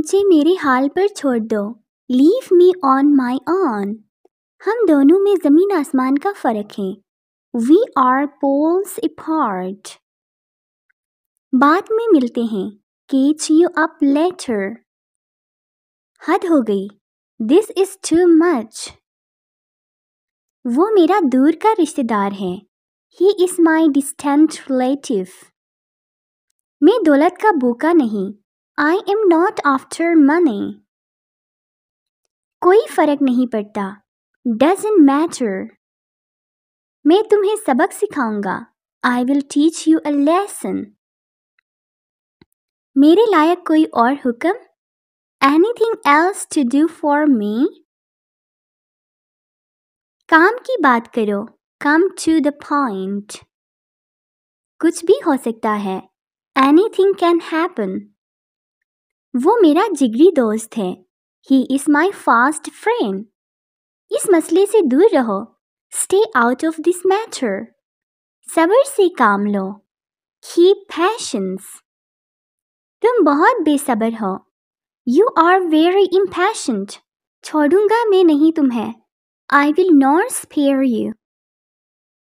मुझे मेरे हाल पर छोड़ दो, leave me on my on. हम दोनों में ज़मीन आसमान का फ़र्क है, वी आर पोल्स अपार्ट। बाद में मिलते हैं, कैच यू अप लेटर। हद हो गई, दिस इज़ टू मच। वो मेरा दूर का रिश्तेदार है, he is my distant relative. मैं दौलत का भूखा नहीं, I am not after money. कोई फ़र्क नहीं पड़ता, डजंट मैटर। मैं तुम्हें सबक सिखाऊंगा, I will teach you a lesson. मेरे लायक कोई और हुक्म, anything else to do for me. काम की बात करो, कम टू द पॉइंट। कुछ भी हो सकता है, एनीथिंग कैन हैपन। वो मेरा जिगरी दोस्त है, he is my fast friend. इस मसले से दूर रहो, stay out of this matter. सब्र से काम लो, कीप पैशंस। तुम बहुत बेसब्र हो, यू आर वेरी इम्पैशंट। छोड़ूंगा मैं नहीं तुम्हें, I will not spare you.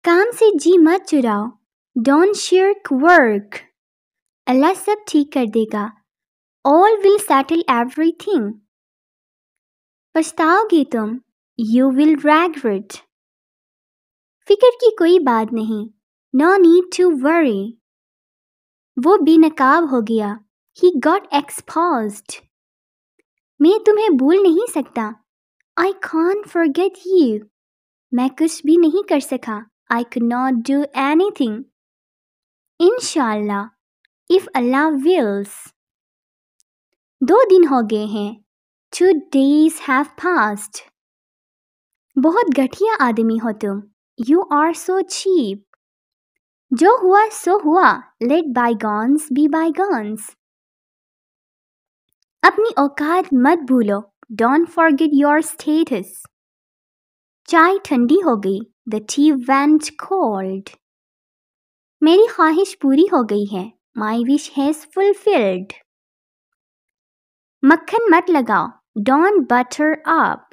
काम से जी मत चुराओ, डोंट शिर्क वर्क। अल्लाह सब ठीक कर देगा, ऑल विल सेटल एवरीथिंग। पछताओगे तुम, यू विल regret। फिक्र की कोई बात नहीं, नो नीड टू वरी। वो बेनकाब हो गया, ही गॉट एक्सपोज्ड। मैं तुम्हें भूल नहीं सकता, आई कांट फॉरगेट यू। मैं कुछ भी नहीं कर सका, I could not do anything. इंशाल्लाह, इफ अल्लाह विल्स। 2 दिन हो गए हैं, 2 days have passed। बहुत घटिया आदमी हो तुम, यू आर सो चीप। जो हुआ सो हुआ, लेट बायगॉन्स बी बायगॉन्स। अपनी औकात मत भूलो, डोंट फॉरगेट योर स्टेटस। चाय ठंडी हो गई, द टी वेंट कोल्ड। मेरी ख्वाहिश पूरी हो गई है, माई विश हैज फुलफिल्ड। मक्खन मत लगाओ, डोंट बटर अप।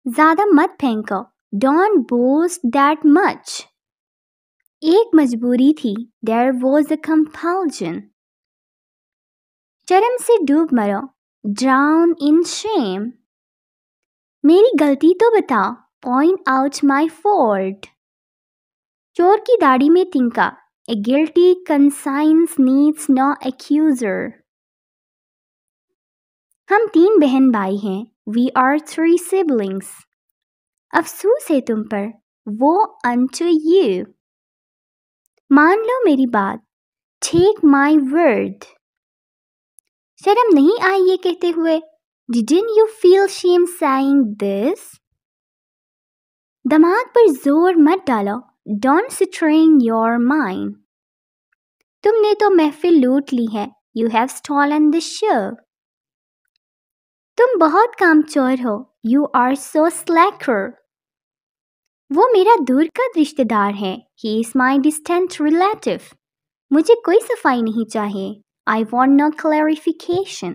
ज़्यादा मत फेंको, डोंट बोस्ट दैट मच। एक मजबूरी थी, देयर वॉज अ कंपल्जन। शर्म से डूब मरो, ड्राउन इन शेम। मेरी गलती तो बताओ, पॉइंट आउट माई फॉल्ट। चोर की दाढ़ी में तिनका, a guilty conscience needs no accuser. हम 3 बहन भाई हैं, वी आर 3 siblings। अफसोस है तुम पर, वो unto you। मान लो मेरी बात, टेक माई वर्ड। शर्म नहीं आई ये कहते हुए, didn't you feel shame saying this? दिमाग पर जोर मत डालो, don't strain your mind। तुमने तो महफिल लूट ली है, you have stolen the show। तुम बहुत कामचोर हो, you are so slacker। वो मेरा दूर का रिश्तेदार है, he is my distant relative। मुझे कोई सफाई नहीं चाहिए, I want no clarification।